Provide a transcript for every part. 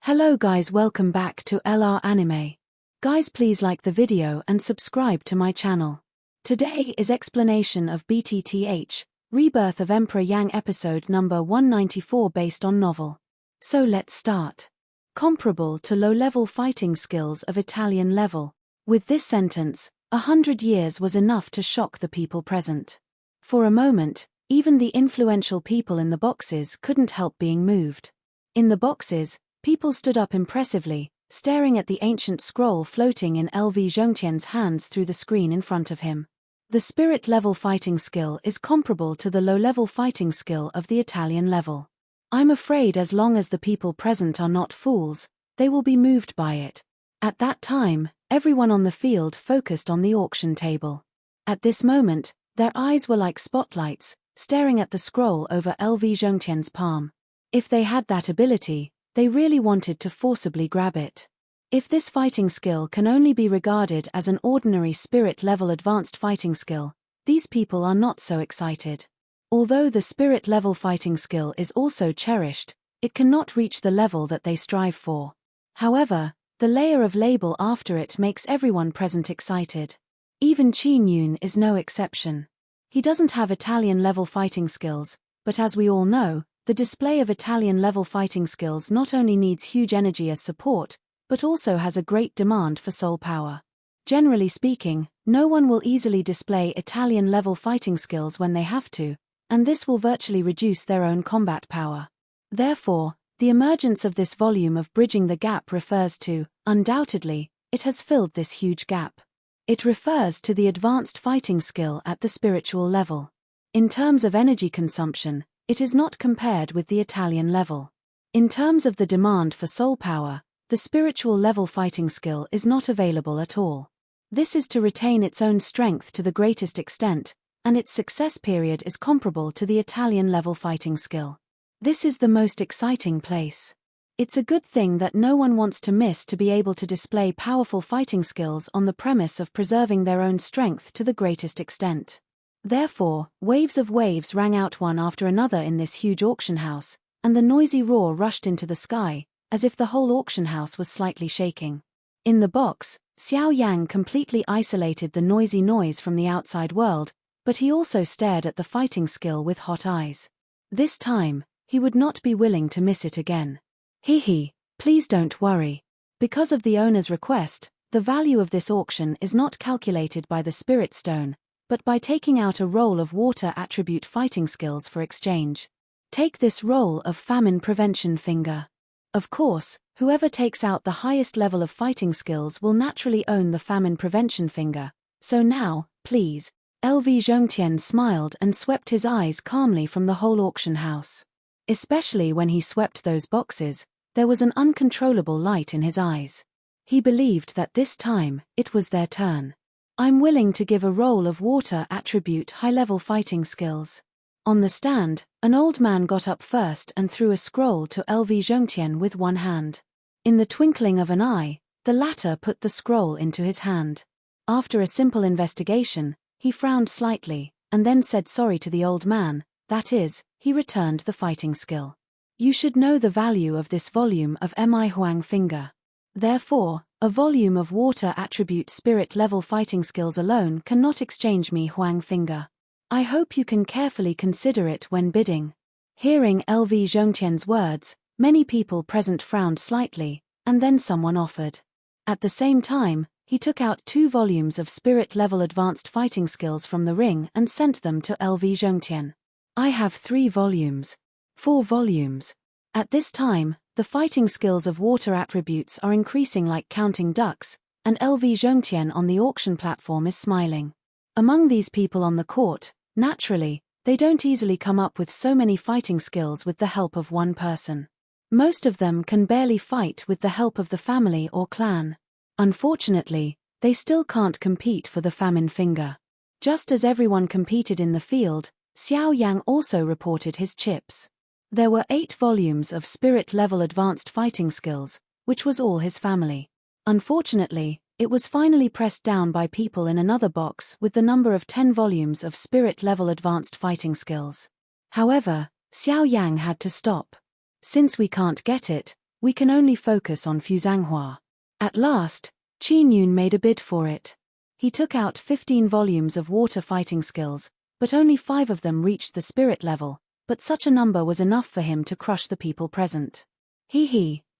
Hello guys, welcome back to LR Anime. Guys, please like the video and subscribe to my channel. Today is explanation of BTTH Rebirth of Emperor Yang episode number 194 based on novel. So let's start. Comparable to low-level fighting skills of Italian level. With this sentence, 100 years was enough to shock the people present. For a moment, even the influential people in the boxes couldn't help being moved. In the boxes, people stood up impressively, staring at the ancient scroll floating in LV Zhongtian's hands through the screen in front of him. The spirit-level fighting skill is comparable to the low-level fighting skill of the Italian level. I'm afraid as long as the people present are not fools, they will be moved by it. At that time, everyone on the field focused on the auction table. At this moment, their eyes were like spotlights, staring at the scroll over LV Zhongtian's palm. If they had that ability, they really wanted to forcibly grab it. If this fighting skill can only be regarded as an ordinary spirit-level advanced fighting skill, these people are not so excited. Although the spirit-level fighting skill is also cherished, it cannot reach the level that they strive for. However, the layer of label after it makes everyone present excited. Even Qin Yun is no exception. He doesn't have Italian-level fighting skills, but as we all know, the display of Italian-level fighting skills not only needs huge energy as support, but also has a great demand for soul power. Generally speaking, no one will easily display Italian-level fighting skills when they have to, and this will virtually reduce their own combat power. Therefore, the emergence of this volume of Bridging the Gap refers to, undoubtedly, it has filled this huge gap. It refers to the advanced fighting skill at the spiritual level. In terms of energy consumption, it is not compared with the Italian level. In terms of the demand for soul power, the spiritual level fighting skill is not available at all. This is to retain its own strength to the greatest extent, and its success period is comparable to the Italian level fighting skill. This is the most exciting place. It's a good thing that no one wants to miss to be able to display powerful fighting skills on the premise of preserving their own strength to the greatest extent. Therefore, waves of waves rang out one after another in this huge auction house, and the noisy roar rushed into the sky, as if the whole auction house was slightly shaking. In the box, Xiao Yan completely isolated the noisy noise from the outside world, but he also stared at the fighting skill with hot eyes. This time, he would not be willing to miss it again. Please don't worry. Because of the owner's request, the value of this auction is not calculated by the spirit stone, but by taking out a roll of water attribute fighting skills for exchange. Take this roll of famine prevention finger. Of course, whoever takes out the highest level of fighting skills will naturally own the famine prevention finger. So now, please. LV Zhongtian smiled and swept his eyes calmly from the whole auction house. Especially when he swept those boxes, there was an uncontrollable light in his eyes. He believed that this time, it was their turn. I'm willing to give a roll of water attribute high-level fighting skills. On the stand, an old man got up first and threw a scroll to LV Zhongtian with one hand. In the twinkling of an eye, the latter put the scroll into his hand. After a simple investigation, he frowned slightly, and then said sorry to the old man, that is, he returned the fighting skill. You should know the value of this volume of Mi Huang finger. Therefore, a volume of water attribute spirit-level fighting skills alone cannot exchange Mi Huang finger. I hope you can carefully consider it when bidding. Hearing LV Zhongtian's words, many people present frowned slightly, and then someone offered. At the same time, he took out 2 volumes of spirit-level advanced fighting skills from the ring and sent them to LV Zhongtian. I have 3 volumes. 4 volumes. At this time, the fighting skills of water attributes are increasing like counting ducks, and LV Zhongtian on the auction platform is smiling. Among these people on the court, naturally, they don't easily come up with so many fighting skills with the help of one person. Most of them can barely fight with the help of the family or clan. Unfortunately, they still can't compete for the famine finger. Just as everyone competed in the field, Xiao Yang also reported his chips. There were 8 volumes of spirit-level advanced fighting skills, which was all his family. Unfortunately, it was finally pressed down by people in another box with the number of 10 volumes of spirit-level advanced fighting skills. However, Xiao Yang had to stop. Since we can't get it, We can only focus on Fuzanghua. At last, Qin Yun made a bid for it. He took out 15 volumes of water fighting skills, but only 5 of them reached the spirit level, but such a number was enough for him to crush the people present.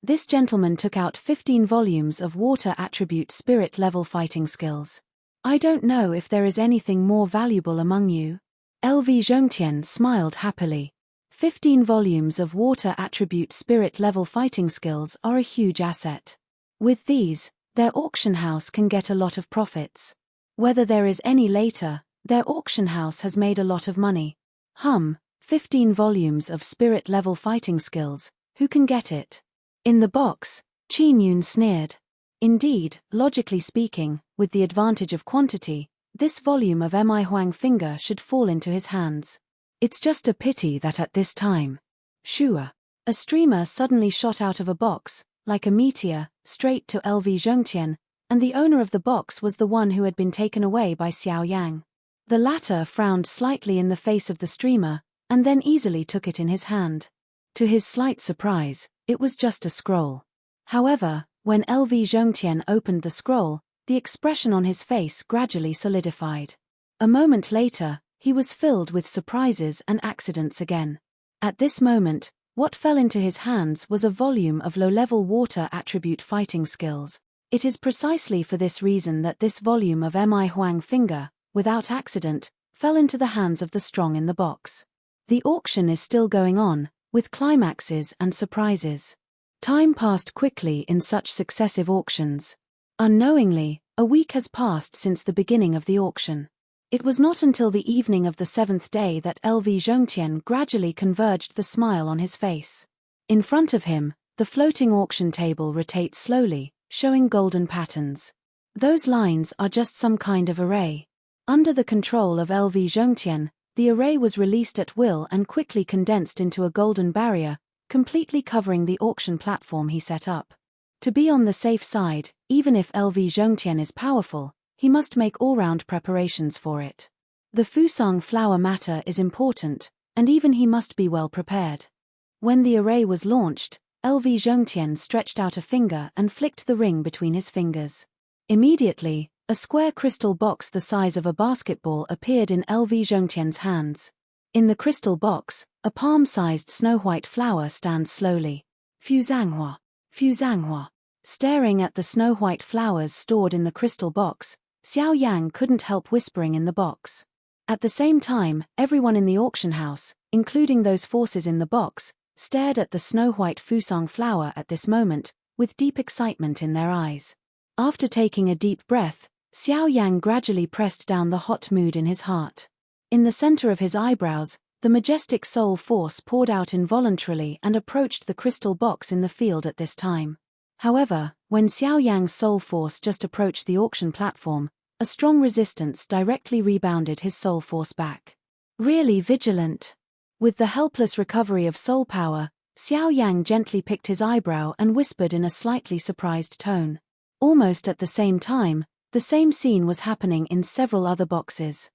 This gentleman took out 15 volumes of water attribute spirit level fighting skills. I don't know if there is anything more valuable among you. LV Zhongtian smiled happily. 15 volumes of water attribute spirit level fighting skills are a huge asset. With these, their auction house can get a lot of profits. Whether there is any later, their auction house has made a lot of money. 15 volumes of spirit level fighting skills, who can get it? In the box, Qin Yun sneered. Indeed, logically speaking, with the advantage of quantity, this volume of Mi Huang finger should fall into his hands. It's just a pity that at this time, Shua, a streamer suddenly shot out of a box, like a meteor, straight to LV Zhongtian, and the owner of the box was the one who had been taken away by Xiao Yang. The latter frowned slightly in the face of the streamer, and then easily took it in his hand. To his slight surprise, it was just a scroll. However, when LV Zhongtian opened the scroll, the expression on his face gradually solidified. A moment later, he was filled with surprises and accidents again. At this moment, what fell into his hands was a volume of low-level water attribute fighting skills. It is precisely for this reason that this volume of Mi Huang finger, without accident, fell into the hands of the strong in the box. The auction is still going on, with climaxes and surprises. Time passed quickly in such successive auctions. Unknowingly, a week has passed since the beginning of the auction. It was not until the evening of the 7th day that LV Zhongtian gradually converged the smile on his face. In front of him, the floating auction table rotates slowly, showing golden patterns. Those lines are just some kind of array. Under the control of LV Zhongtian, the array was released at will and quickly condensed into a golden barrier, completely covering the auction platform he set up. To be on the safe side, even if LV Zhongtian is powerful, he must make all-round preparations for it. The Fusang flower matter is important, and even he must be well prepared. When the array was launched, LV Zhongtian stretched out a finger and flicked the ring between his fingers. Immediately, a square crystal box the size of a basketball appeared in LV Zhongtian's hands. In the crystal box, a palm-sized snow-white flower stands slowly. Fuzanghua. Fuzanghua. Staring at the snow-white flowers stored in the crystal box, Xiao Yang couldn't help whispering in the box. At the same time, everyone in the auction house, including those forces in the box, stared at the snow-white Fusang flower at this moment, with deep excitement in their eyes. After taking a deep breath, Xiao Yang gradually pressed down the hot mood in his heart. In the center of his eyebrows, the majestic soul force poured out involuntarily and approached the crystal box in the field at this time. However, when Xiao Yang's soul force just approached the auction platform, a strong resistance directly rebounded his soul force back. Really vigilant. With the helpless recovery of soul power, Xiao Yang gently picked his eyebrow and whispered in a slightly surprised tone. Almost at the same time, the same scene was happening in several other boxes.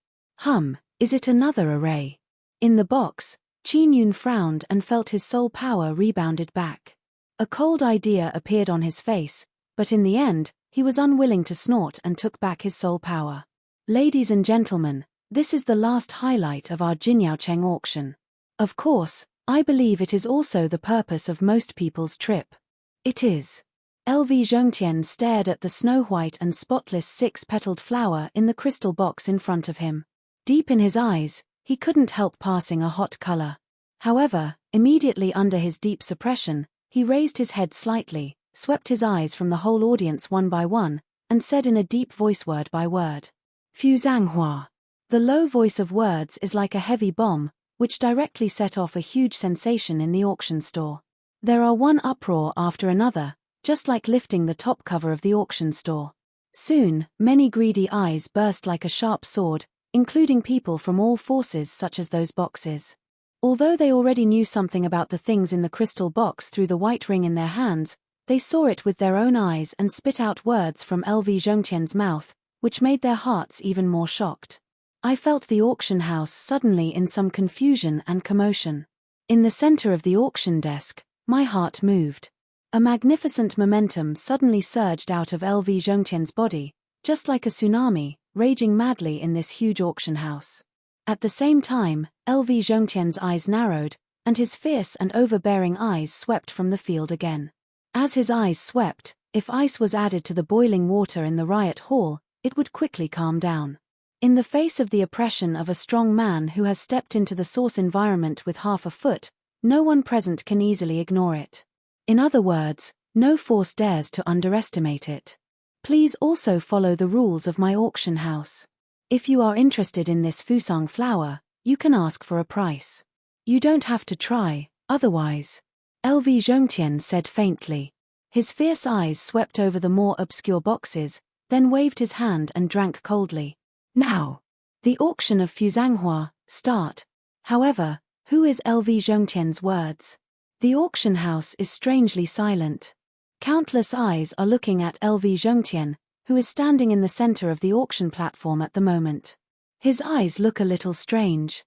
Is it another array? In the box, Qin Yun frowned and felt his soul power rebounded back. A cold idea appeared on his face, but in the end, he was unwilling to snort and took back his soul power. Ladies and gentlemen, this is the last highlight of our Jinyaocheng auction. Of course, I believe it is also the purpose of most people's trip. It is. LV Zhongtian stared at the snow-white and spotless 6-petaled flower in the crystal box in front of him. Deep in his eyes, he couldn't help passing a hot color. However, immediately under his deep suppression, he raised his head slightly, swept his eyes from the whole audience one by one, and said in a deep voice word by word. Fuzanghua. The low voice of words is like a heavy bomb, which directly set off a huge sensation in the auction store. There are one uproar after another, just like lifting the top cover of the auction store. Soon, many greedy eyes burst like a sharp sword, including people from all forces such as those boxes. Although they already knew something about the things in the crystal box through the white ring in their hands, they saw it with their own eyes and spit out words from LV Zhongtian's mouth, which made their hearts even more shocked. I felt the auction house suddenly in some confusion and commotion. In the center of the auction desk, my heart moved. A magnificent momentum suddenly surged out of LV Zhongtian's body, just like a tsunami, raging madly in this huge auction house. At the same time, LV Zhongtian's eyes narrowed, and his fierce and overbearing eyes swept from the field again. As his eyes swept, if ice was added to the boiling water in the riot hall, it would quickly calm down. In the face of the oppression of a strong man who has stepped into the source environment with half a foot, no one present can easily ignore it. In other words, no force dares to underestimate it. Please also follow the rules of my auction house. If you are interested in this Fusang flower, you can ask for a price. You don't have to try, otherwise. LV Zhongtian said faintly. His fierce eyes swept over the more obscure boxes, then waved his hand and drank coldly. Now. The auction of Fuzanghua, start. However, who is LV Zhongtian's words? The auction house is strangely silent. Countless eyes are looking at LV Zhongtian, who is standing in the center of the auction platform at the moment. His eyes look a little strange.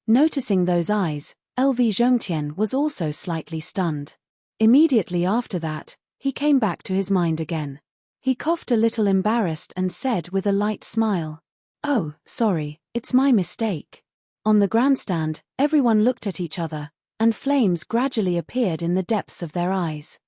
Noticing those eyes, LV Zhongtian was also slightly stunned. Immediately after that, he came back to his mind again. He coughed a little embarrassed and said with a light smile, "Oh, sorry, it's my mistake." On the grandstand, everyone looked at each other, and flames gradually appeared in the depths of their eyes.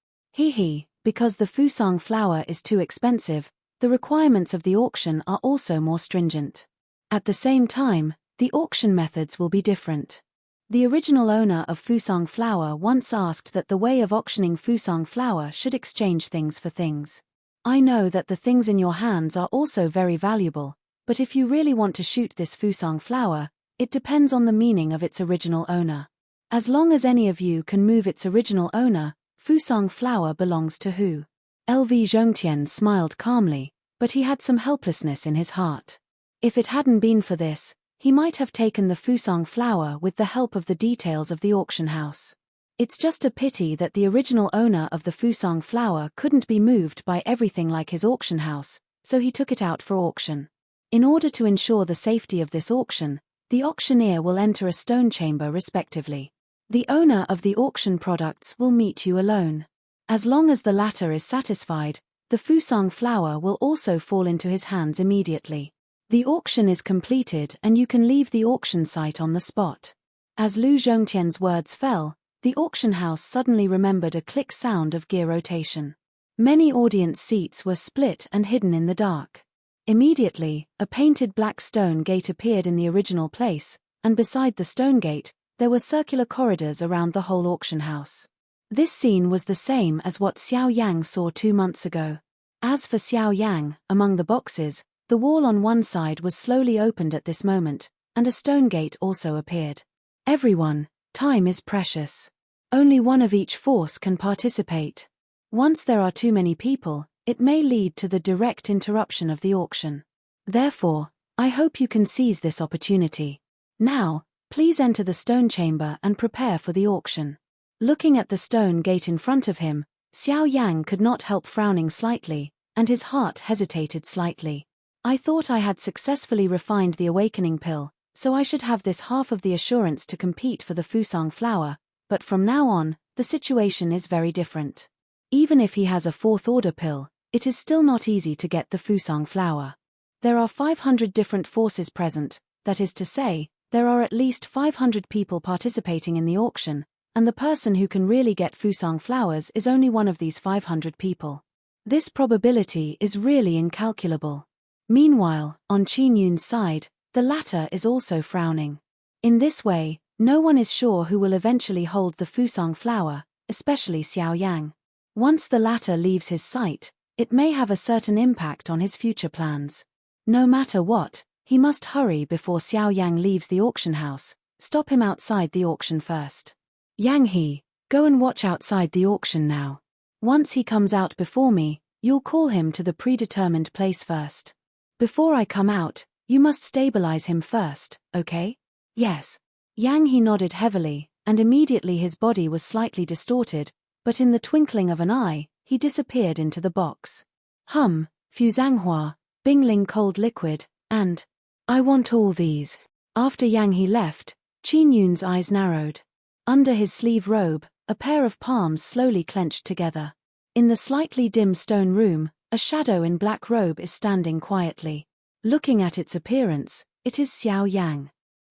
Because the Fusang flower is too expensive, the requirements of the auction are also more stringent. At the same time, the auction methods will be different. The original owner of Fusang flower once asked that the way of auctioning Fusang flower should exchange things for things. I know that the things in your hands are also very valuable, but if you really want to shoot this Fusang flower, it depends on the meaning of its original owner. As long as any of you can move its original owner, Fusang flower belongs to who? LV Zhongtian smiled calmly, but he had some helplessness in his heart. If it hadn't been for this, he might have taken the Fusang flower with the help of the details of the auction house. It's just a pity that the original owner of the Fusang flower couldn't be moved by everything like his auction house, so he took it out for auction. In order to ensure the safety of this auction, the auctioneer will enter a stone chamber respectively. The owner of the auction products will meet you alone. As long as the latter is satisfied, the Fusang flower will also fall into his hands immediately. The auction is completed and you can leave the auction site on the spot. As Lu Zhongtian's words fell, the auction house suddenly remembered a click sound of gear rotation. Many audience seats were split and hidden in the dark. Immediately, a painted black stone gate appeared in the original place, and beside the stone gate, there were circular corridors around the whole auction house. This scene was the same as what Xiao Yang saw 2 months ago. As for Xiao Yang, among the boxes, the wall on one side was slowly opened at this moment, and a stone gate also appeared. Everyone, time is precious. Only one of each force can participate. Once there are too many people, it may lead to the direct interruption of the auction. Therefore, I hope you can seize this opportunity. Now, please enter the stone chamber and prepare for the auction. Looking at the stone gate in front of him, Xiao Yang could not help frowning slightly, and his heart hesitated slightly. I thought I had successfully refined the awakening pill, so I should have this half of the assurance to compete for the Fusang flower, but from now on, the situation is very different. Even if he has a fourth order pill, it is still not easy to get the Fusang flower. There are 500 different forces present, that is to say, there are at least 500 people participating in the auction, and the person who can really get Fusang flowers is only one of these 500 people. This probability is really incalculable. Meanwhile, on Qin Yun's side, the latter is also frowning. In this way, no one is sure who will eventually hold the Fusang flower, especially Xiao Yang. Once the latter leaves his sight, it may have a certain impact on his future plans. No matter what, he must hurry before Xiao Yang leaves the auction house. Stop him outside the auction first. Yang He, go and watch outside the auction now. Once he comes out before me, you'll call him to the predetermined place first. Before I come out, you must stabilize him first, okay? Yes. Yang He nodded heavily, and immediately his body was slightly distorted, but in the twinkling of an eye, he disappeared into the box. Fuzanghua, Bingling cold liquid, and I want all these. After Yang He left, Qin Yun's eyes narrowed. Under his sleeve robe, a pair of palms slowly clenched together. In the slightly dim stone room, a shadow in black robe is standing quietly. Looking at its appearance, it is Xiao Yan.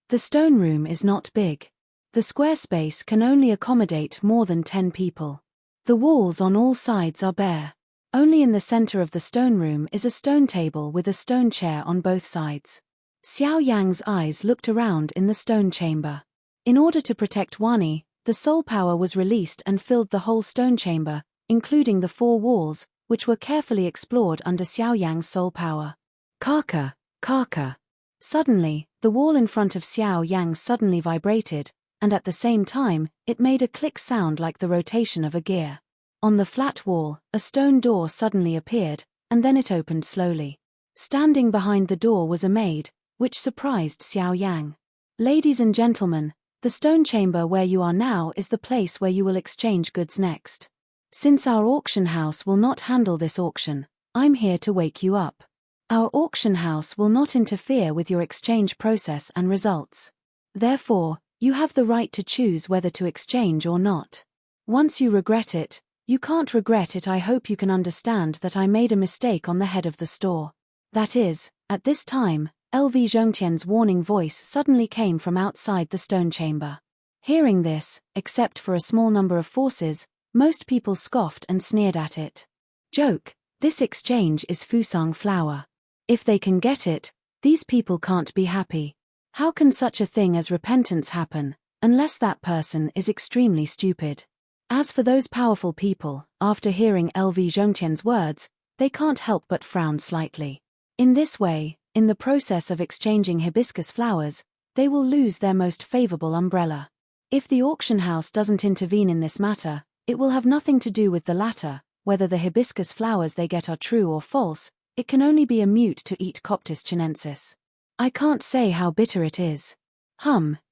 The stone room is not big. The square space can only accommodate more than 10 people. The walls on all sides are bare. Only in the center of the stone room is a stone table with a stone chair on both sides. Xiao Yang's eyes looked around in the stone chamber. In order to protect Wani, the soul power was released and filled the whole stone chamber, including the 4 walls, which were carefully explored under Xiao Yang's soul power. Kaka, kaka. Suddenly, the wall in front of Xiao Yang suddenly vibrated, and at the same time, it made a click sound like the rotation of a gear. On the flat wall, a stone door suddenly appeared, and then it opened slowly. Standing behind the door was a maid, which surprised Xiao Yang. Ladies and gentlemen, the stone chamber where you are now is the place where you will exchange goods next. Since our auction house will not handle this auction, I'm here to wake you up. Our auction house will not interfere with your exchange process and results. Therefore, you have the right to choose whether to exchange or not. Once you regret it, you can't regret it. I hope you can understand that I made a mistake on the head of the store. That is, at this time, LV Zhongtian's warning voice suddenly came from outside the stone chamber. Hearing this, except for a small number of forces, most people scoffed and sneered at it. Joke, this exchange is Fusang flower. If they can get it, these people can't be happy. How can such a thing as repentance happen, unless that person is extremely stupid? As for those powerful people, after hearing LV Zhongtian's words, they can't help but frown slightly. In this way, in the process of exchanging hibiscus flowers, they will lose their most favorable umbrella. If the auction house doesn't intervene in this matter, it will have nothing to do with the latter. Whether the hibiscus flowers they get are true or false, it can only be a mute to eat Coptis chinensis. I can't say how bitter it is.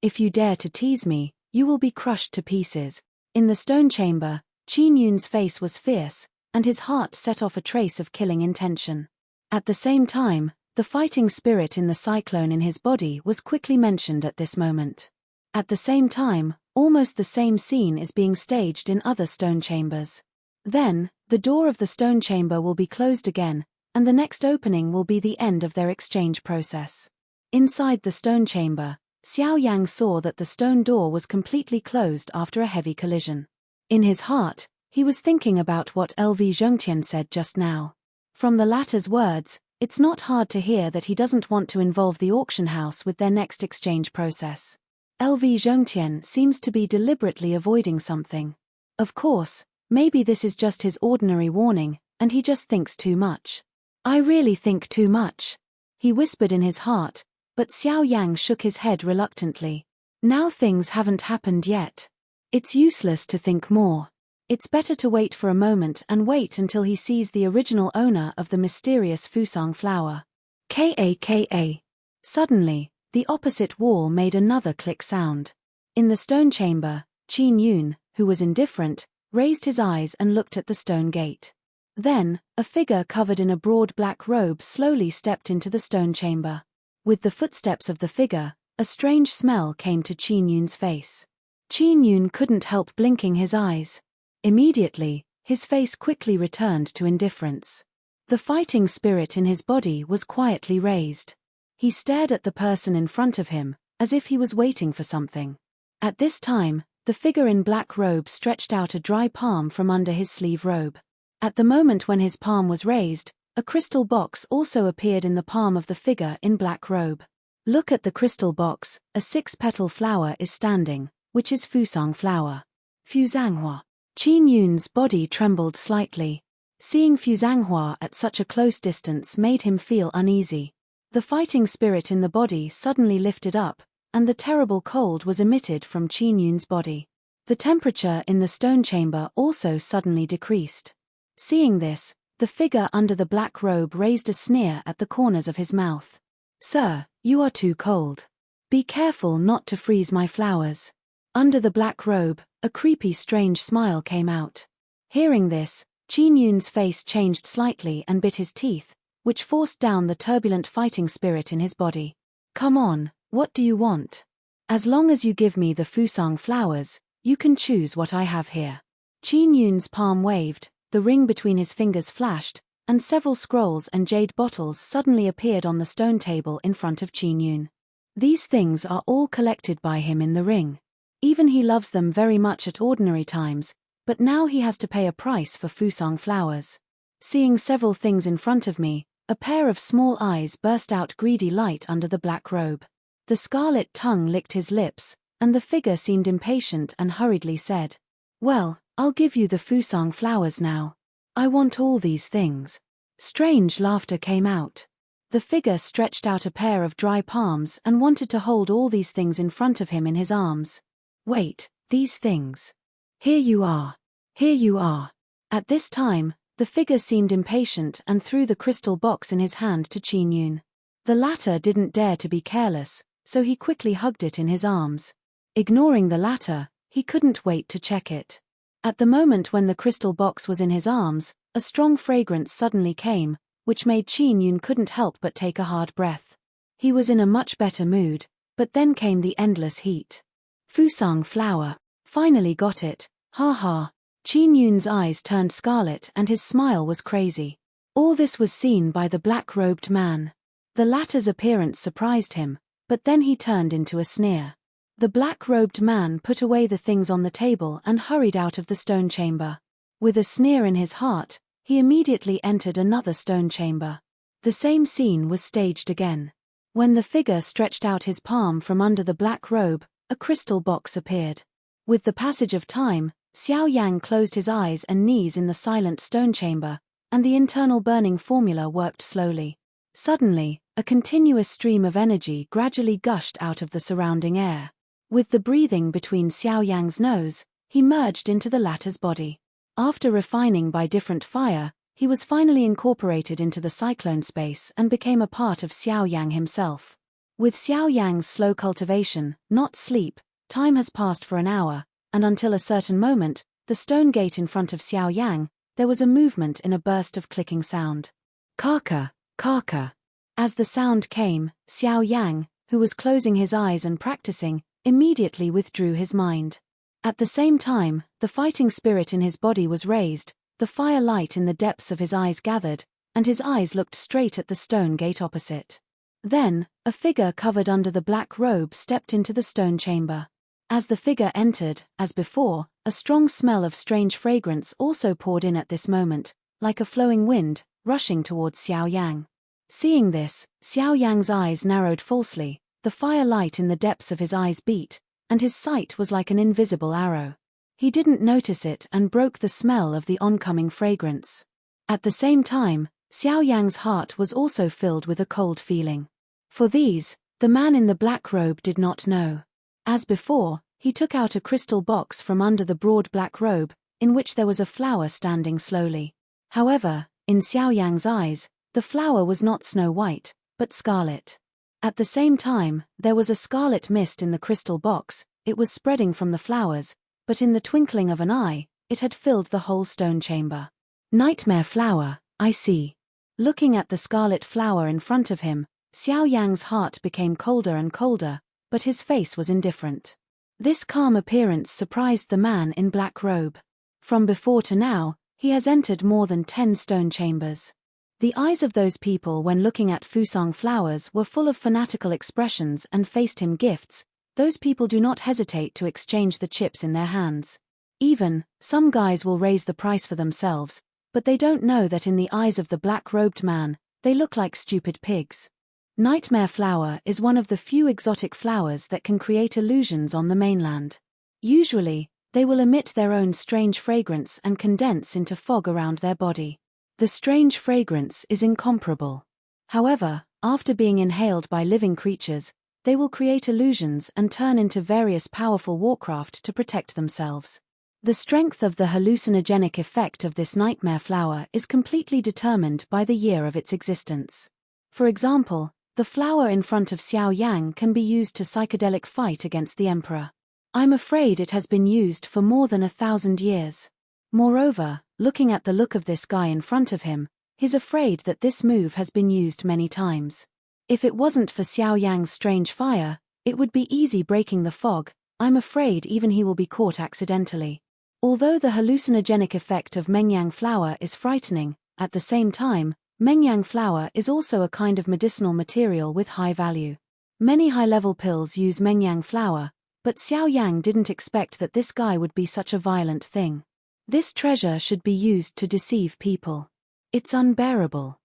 If you dare to tease me, you will be crushed to pieces. In the stone chamber, Qin Yun's face was fierce, and his heart set off a trace of killing intention. At the same time, the fighting spirit in the cyclone in his body was quickly mentioned at this moment. At the same time, almost the same scene is being staged in other stone chambers. Then, the door of the stone chamber will be closed again, and the next opening will be the end of their exchange process. Inside the stone chamber, Xiao Yang saw that the stone door was completely closed after a heavy collision. In his heart, he was thinking about what LV Zhongtian said just now. From the latter's words, it's not hard to hear that he doesn't want to involve the auction house with their next exchange process. LV Zhongtian seems to be deliberately avoiding something. Of course, maybe this is just his ordinary warning, and he just thinks too much. I really think too much, he whispered in his heart, but Xiao Yang shook his head reluctantly. Now things haven't happened yet. It's useless to think more. It's better to wait for a moment and wait until he sees the original owner of the mysterious Fusang flower. Kaka. Suddenly, the opposite wall made another click sound. In the stone chamber, Qin Yun, who was indifferent, raised his eyes and looked at the stone gate. Then, a figure covered in a broad black robe slowly stepped into the stone chamber. With the footsteps of the figure, a strange smell came to Qin Yun's face. Qin Yun couldn't help blinking his eyes. Immediately, his face quickly returned to indifference. The fighting spirit in his body was quietly raised. He stared at the person in front of him, as if he was waiting for something. At this time, the figure in black robe stretched out a dry palm from under his sleeve robe. At the moment when his palm was raised, a crystal box also appeared in the palm of the figure in black robe. Look at the crystal box, a 6-petal flower is standing, which is Fusang flower. Fuzanghua. Qin Yun's body trembled slightly. Seeing Fuzanghua at such a close distance made him feel uneasy. The fighting spirit in the body suddenly lifted up, and the terrible cold was emitted from Qin Yun's body. The temperature in the stone chamber also suddenly decreased. Seeing this, the figure under the black robe raised a sneer at the corners of his mouth. Sir, you are too cold. Be careful not to freeze my flowers. Under the black robe, a creepy strange smile came out. Hearing this, Qin Yun's face changed slightly and bit his teeth, which forced down the turbulent fighting spirit in his body. Come on, what do you want? As long as you give me the Fusang flowers, You can choose what I have here. Qin Yun's palm waved, the ring between his fingers flashed, and several scrolls and jade bottles suddenly appeared on the stone table in front of Qin Yun. These things are all collected by him in the ring. Even he loves them very much at ordinary times, but now he has to pay a price for Fusang flowers. Seeing several things in front of me, a pair of small eyes burst out greedy light under the black robe. The scarlet tongue licked his lips, and the figure seemed impatient and hurriedly said, "Well, I'll give you the Fusang flowers now. I want all these things." Strange laughter came out. The figure stretched out a pair of dry palms and wanted to hold all these things in front of him in his arms. "Wait, these things. Here you are. Here you are." At this time, the figure seemed impatient and threw the crystal box in his hand to Qin Yun. The latter didn't dare to be careless, so he quickly hugged it in his arms. Ignoring the latter, he couldn't wait to check it. At the moment when the crystal box was in his arms, a strong fragrance suddenly came, which made Qin Yun couldn't help but take a hard breath. He was in a much better mood, but then came the endless heat. Fusang flower. Finally got it, ha ha. Qin Yun's eyes turned scarlet and his smile was crazy. All this was seen by the black-robed man. The latter's appearance surprised him, but then he turned into a sneer. The black-robed man put away the things on the table and hurried out of the stone chamber. With a sneer in his heart, he immediately entered another stone chamber. The same scene was staged again. When the figure stretched out his palm from under the black robe, a crystal box appeared. With the passage of time, Xiao Yan closed his eyes and knees in the silent stone chamber, and the internal burning formula worked slowly. Suddenly, a continuous stream of energy gradually gushed out of the surrounding air. With the breathing between Xiao Yang's nose, he merged into the latter's body. After refining by different fire, he was finally incorporated into the cyclone space and became a part of Xiao Yang himself. With Xiao Yang's slow cultivation, not sleep, time has passed for an hour, and until a certain moment, the stone gate in front of Xiao Yang, there was a movement in a burst of clicking sound. Kaka, kaka. As the sound came, Xiao Yang, who was closing his eyes and practicing, immediately withdrew his mind. At the same time, the fighting spirit in his body was raised, the fire light in the depths of his eyes gathered, and his eyes looked straight at the stone gate opposite. Then, a figure covered under the black robe stepped into the stone chamber. As the figure entered, as before, a strong smell of strange fragrance also poured in at this moment, like a flowing wind, rushing towards Xiao Yang. Seeing this, Xiao Yang's eyes narrowed falsely, the fire light in the depths of his eyes beat, and his sight was like an invisible arrow. He didn't notice it and broke the smell of the oncoming fragrance. At the same time, Xiao Yang's heart was also filled with a cold feeling. For these, the man in the black robe did not know. As before, he took out a crystal box from under the broad black robe, in which there was a flower standing slowly. However, in Xiao Yang's eyes, the flower was not snow white, but scarlet. At the same time, there was a scarlet mist in the crystal box, it was spreading from the flowers, but in the twinkling of an eye, it had filled the whole stone chamber. Nightmare flower, I see. Looking at the scarlet flower in front of him, Xiao Yang's heart became colder and colder, but his face was indifferent. This calm appearance surprised the man in black robe. From before to now, he has entered more than 10 stone chambers. The eyes of those people when looking at Fusang flowers were full of fanatical expressions and faced him gifts. Those people do not hesitate to exchange the chips in their hands. Even, some guys will raise the price for themselves, but they don't know that in the eyes of the black-robed man, they look like stupid pigs. Nightmare flower is one of the few exotic flowers that can create illusions on the mainland. Usually, they will emit their own strange fragrance and condense into fog around their body. The strange fragrance is incomparable. However, after being inhaled by living creatures, they will create illusions and turn into various powerful warcraft to protect themselves. The strength of the hallucinogenic effect of this nightmare flower is completely determined by the year of its existence. For example, the flower in front of Xiao Yang can be used to psychedelic fight against the emperor. I'm afraid it has been used for more than 1,000 years. Moreover, looking at the look of this guy in front of him, he's afraid that this move has been used many times. If it wasn't for Xiao Yang's strange fire, it would be easy breaking the fog, I'm afraid even he will be caught accidentally. Although the hallucinogenic effect of mengyang flower is frightening, at the same time, mengyang flower is also a kind of medicinal material with high value. Many high-level pills use mengyang flower, but Xiao Yan didn't expect that this guy would be such a violent thing. This treasure should be used to deceive people. It's unbearable.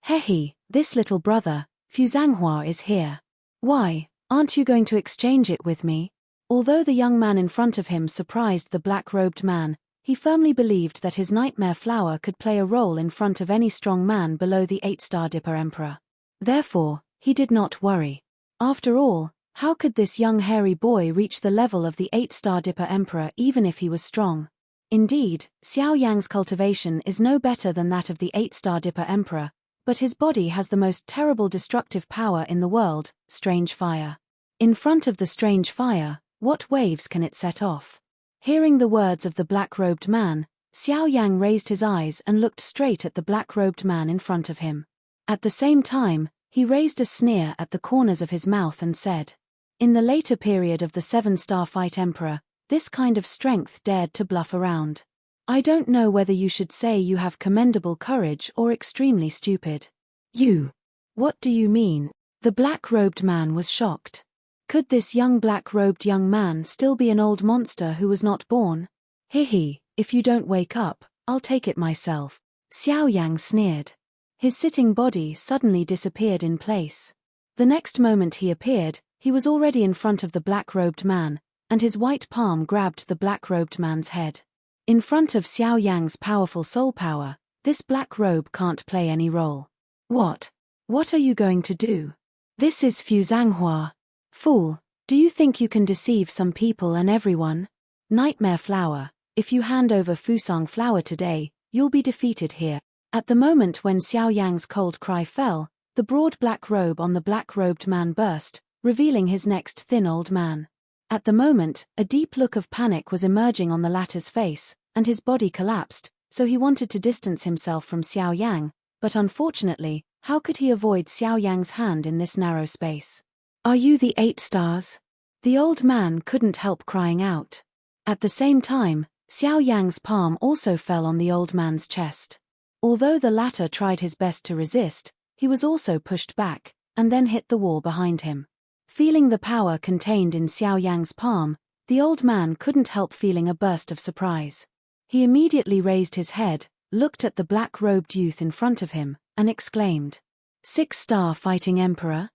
Hehe, this little brother, Fuzanghua, is here. Why, aren't you going to exchange it with me? Although the young man in front of him surprised the black-robed man, he firmly believed that his nightmare flower could play a role in front of any strong man below the 8-star Dipper Emperor. Therefore, he did not worry. After all, how could this young hairy boy reach the level of the 8-star Dipper Emperor even if he was strong? Indeed, Xiao Yang's cultivation is no better than that of the 8-star Dipper Emperor, but his body has the most terrible destructive power in the world, strange fire. In front of the strange fire, what waves can it set off? Hearing the words of the black-robed man, Xiao Yang raised his eyes and looked straight at the black-robed man in front of him. At the same time, he raised a sneer at the corners of his mouth and said, "In the later period of the 7-star Fight Emperor, this kind of strength dared to bluff around. I don't know whether you should say you have commendable courage or extremely stupid." "You? What do you mean?" The black-robed man was shocked. Could this young black-robed young man still be an old monster who was not born? "Hehe, if you don't wake up, I'll take it myself," Xiao Yang sneered. His sitting body suddenly disappeared in place. The next moment he appeared, he was already in front of the black-robed man, and his white palm grabbed the black-robed man's head. In front of Xiao Yang's powerful soul power, this black robe can't play any role. What? What are you going to do? This is Fuzanghua. Fool, do you think you can deceive some people and everyone? Nightmare flower, if you hand over Fusang flower today, you'll be defeated here. At the moment when Xiao Yang's cold cry fell, the broad black robe on the black-robed man burst, revealing his next thin old man. At the moment, a deep look of panic was emerging on the latter's face, and his body collapsed, so he wanted to distance himself from Xiao Yang, but unfortunately, how could he avoid Xiao Yang's hand in this narrow space? "Are you the 8 stars? The old man couldn't help crying out. At the same time, Xiao Yang's palm also fell on the old man's chest. Although the latter tried his best to resist, he was also pushed back, and then hit the wall behind him. Feeling the power contained in Xiao Yang's palm, the old man couldn't help feeling a burst of surprise. He immediately raised his head, looked at the black-robed youth in front of him, and exclaimed, "6-star Fighting Emperor?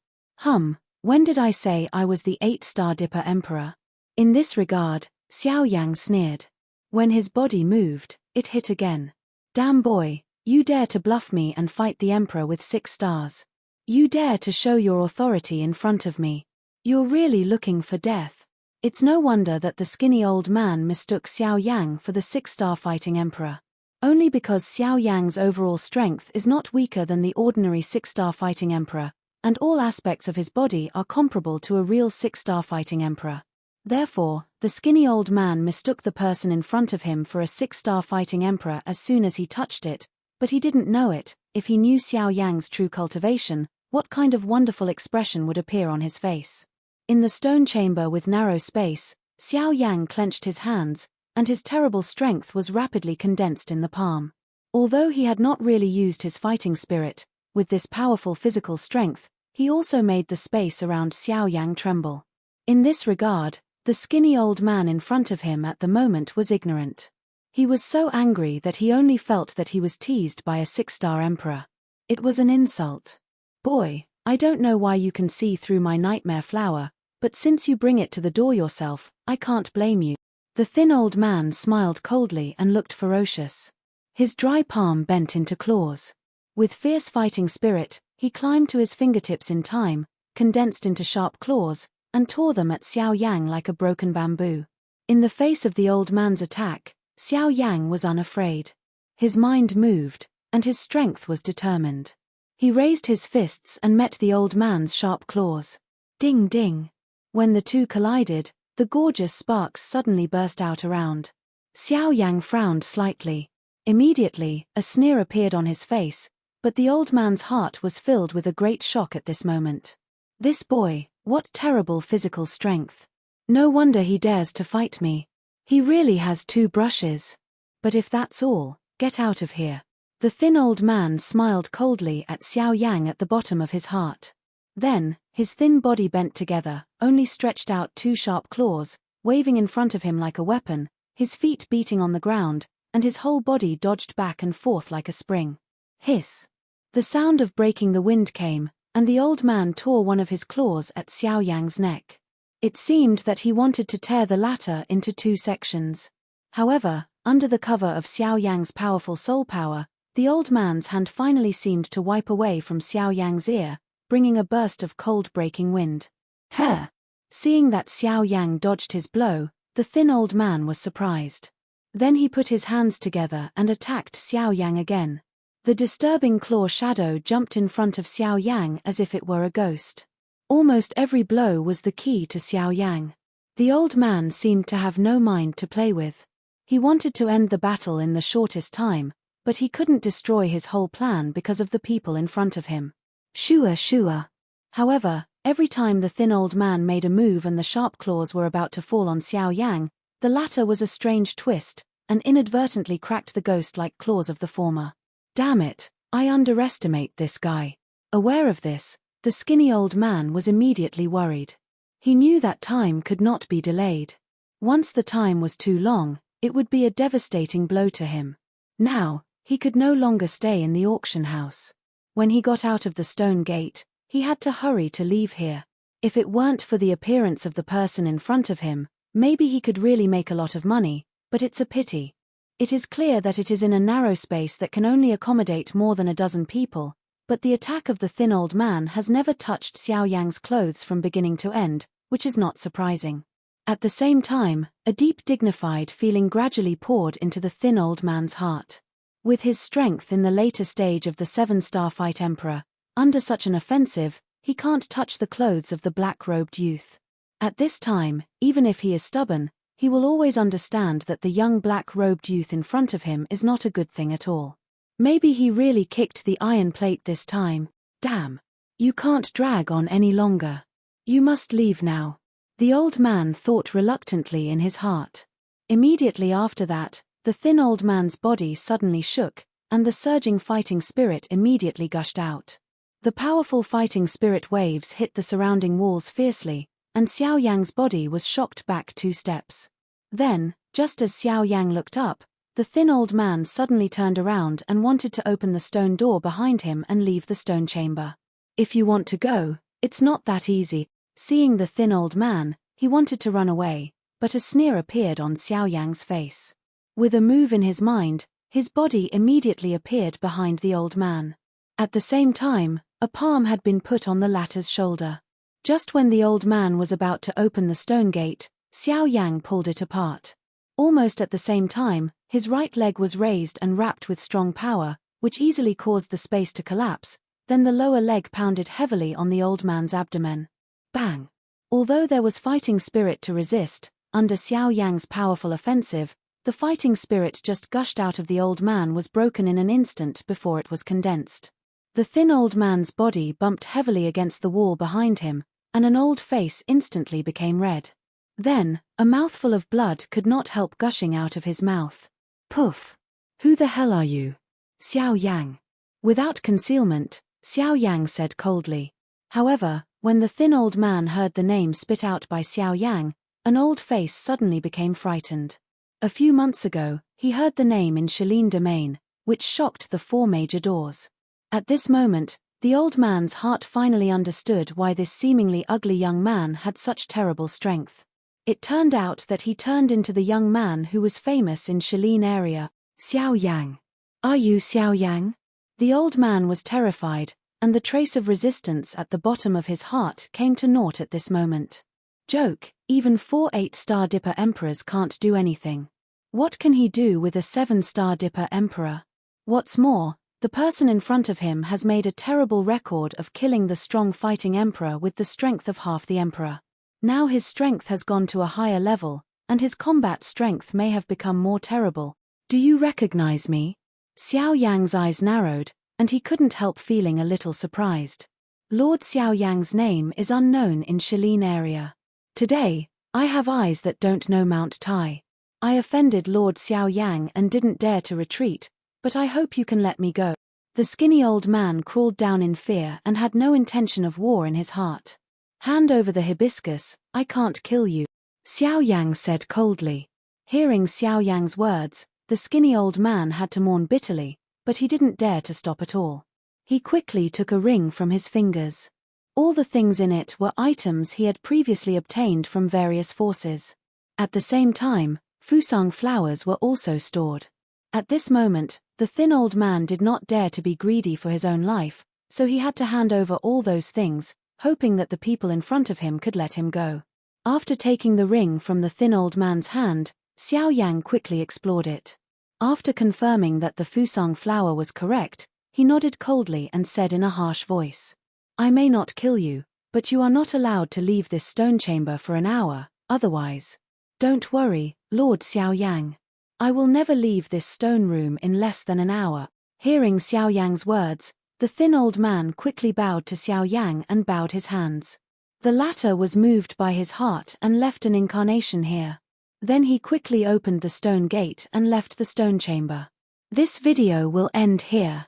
When did I say I was the 8-star Dipper Emperor?" In this regard, Xiao Yang sneered. When his body moved, it hit again. "Damn boy, you dare to bluff me and fight the Emperor with 6 stars. You dare to show your authority in front of me. You're really looking for death." It's no wonder that the skinny old man mistook Xiao Yang for the 6-star Fighting Emperor. Only because Xiao Yang's overall strength is not weaker than the ordinary 6-star Fighting Emperor, and all aspects of his body are comparable to a real 6-star Fighting Emperor. Therefore, the skinny old man mistook the person in front of him for a 6-star Fighting Emperor as soon as he touched it, but he didn't know it. If he knew Xiao Yang's true cultivation, what kind of wonderful expression would appear on his face? In the stone chamber with narrow space, Xiao Yang clenched his hands, and his terrible strength was rapidly condensed in the palm. Although he had not really used his fighting spirit, with this powerful physical strength, he also made the space around Xiao Yang tremble. In this regard, the skinny old man in front of him at the moment was ignorant. He was so angry that he only felt that he was teased by a 6-star emperor. It was an insult. "Boy, I don't know why you can see through my nightmare flower, but since you bring it to the door yourself, I can't blame you." The thin old man smiled coldly and looked ferocious. His dry palm bent into claws. With fierce fighting spirit, he climbed to his fingertips in time, condensed into sharp claws, and tore them at Xiao Yang like a broken bamboo. In the face of the old man's attack, Xiao Yang was unafraid. His mind moved, and his strength was determined. He raised his fists and met the old man's sharp claws. Ding ding. When the two collided, the gorgeous sparks suddenly burst out around. Xiao Yang frowned slightly. Immediately, a sneer appeared on his face, but the old man's heart was filled with a great shock at this moment. This boy, what terrible physical strength. No wonder he dares to fight me. He really has 2 brushes. But if that's all, get out of here. The thin old man smiled coldly at Xiao Yang at the bottom of his heart. Then, his thin body bent together, only stretched out 2 sharp claws, waving in front of him like a weapon, his feet beating on the ground, and his whole body dodged back and forth like a spring. Hiss! The sound of breaking the wind came, and the old man tore one of his claws at Xiao Yang's neck. It seemed that he wanted to tear the latter into 2 sections. However, under the cover of Xiao Yang's powerful soul power, the old man's hand finally seemed to wipe away from Xiao Yang's ear, bringing a burst of cold-breaking wind. Huh! Seeing that Xiao Yang dodged his blow, the thin old man was surprised. Then he put his hands together and attacked Xiao Yang again. The disturbing claw shadow jumped in front of Xiao Yang as if it were a ghost. Almost every blow was the key to Xiao Yang. The old man seemed to have no mind to play with. He wanted to end the battle in the shortest time, but he couldn't destroy his whole plan because of the people in front of him. Shua shua. However, every time the thin old man made a move and the sharp claws were about to fall on Xiao Yang, the latter was a strange twist, and inadvertently cracked the ghost-like claws of the former. Damn it, I underestimate this guy. Aware of this, the skinny old man was immediately worried. He knew that time could not be delayed. Once the time was too long, it would be a devastating blow to him. Now, he could no longer stay in the auction house. When he got out of the stone gate, he had to hurry to leave here. If it weren't for the appearance of the person in front of him, maybe he could really make a lot of money, but it's a pity. It is clear that it is in a narrow space that can only accommodate more than a dozen people, but the attack of the thin old man has never touched Xiao Yang's clothes from beginning to end, which is not surprising. At the same time, a deep dignified feeling gradually poured into the thin old man's heart. With his strength in the later stage of the 7-star fight emperor, under such an offensive, he can't touch the clothes of the black-robed youth. At this time, even if he is stubborn, he will always understand that the young black-robed youth in front of him is not a good thing at all. Maybe he really kicked the iron plate this time. Damn. You can't drag on any longer. You must leave now. The old man thought reluctantly in his heart. Immediately after that, the thin old man's body suddenly shook, and the surging fighting spirit immediately gushed out. The powerful fighting spirit waves hit the surrounding walls fiercely, and Xiao Yang's body was shocked back 2 steps. Then, just as Xiao Yang looked up, the thin old man suddenly turned around and wanted to open the stone door behind him and leave the stone chamber. If you want to go, it's not that easy. Seeing the thin old man, he wanted to run away, but a sneer appeared on Xiao Yang's face. With a move in his mind, his body immediately appeared behind the old man. At the same time, a palm had been put on the latter's shoulder. Just when the old man was about to open the stone gate, Xiao Yang pulled it apart. Almost at the same time, his right leg was raised and wrapped with strong power, which easily caused the space to collapse, then the lower leg pounded heavily on the old man's abdomen. Bang! Although there was fighting spirit to resist, under Xiao Yang's powerful offensive, the fighting spirit just gushed out of the old man was broken in an instant before it was condensed. The thin old man's body bumped heavily against the wall behind him, and an old face instantly became red. Then, a mouthful of blood could not help gushing out of his mouth. Poof! Who the hell are you? Xiao Yang. Without concealment, Xiao Yang said coldly. However, when the thin old man heard the name spit out by Xiao Yang, an old face suddenly became frightened. A few months ago, he heard the name in Shaolin Domain, which shocked the 4 major doors. At this moment, the old man's heart finally understood why this seemingly ugly young man had such terrible strength. It turned out that he turned into the young man who was famous in Shaolin area, Xiao Yang. Are you Xiao Yang? The old man was terrified, and the trace of resistance at the bottom of his heart came to naught at this moment. Joke, even 4 8-star Dipper Emperors can't do anything. What can he do with a 7-star Dipper Emperor? What's more, the person in front of him has made a terrible record of killing the strong fighting emperor with the strength of half the emperor. Now his strength has gone to a higher level, and his combat strength may have become more terrible. Do you recognize me? Xiao Yang's eyes narrowed, and he couldn't help feeling a little surprised. Lord Xiao Yang's name is unknown in Shaolin area. Today, I have eyes that don't know Mount Tai. I offended Lord Xiao Yang and didn't dare to retreat, but I hope you can let me go. The skinny old man crawled down in fear and had no intention of war in his heart. Hand over the hibiscus, I can't kill you, Xiao Yang said coldly. Hearing Xiao Yang's words, the skinny old man had to mourn bitterly, but he didn't dare to stop at all. He quickly took a ring from his fingers. All the things in it were items he had previously obtained from various forces. At the same time, Fusang flowers were also stored. At this moment, the thin old man did not dare to be greedy for his own life, so he had to hand over all those things, hoping that the people in front of him could let him go. After taking the ring from the thin old man's hand, Xiao Yang quickly explored it. After confirming that the Fusang flower was correct, he nodded coldly and said in a harsh voice, I may not kill you, but you are not allowed to leave this stone chamber for an hour, otherwise. Don't worry, Lord Xiao Yang. I will never leave this stone room in less than an hour. Hearing Xiao Yang's words, the thin old man quickly bowed to Xiao Yang and bowed his hands. The latter was moved by his heart and left an incarnation here. Then he quickly opened the stone gate and left the stone chamber. This video will end here.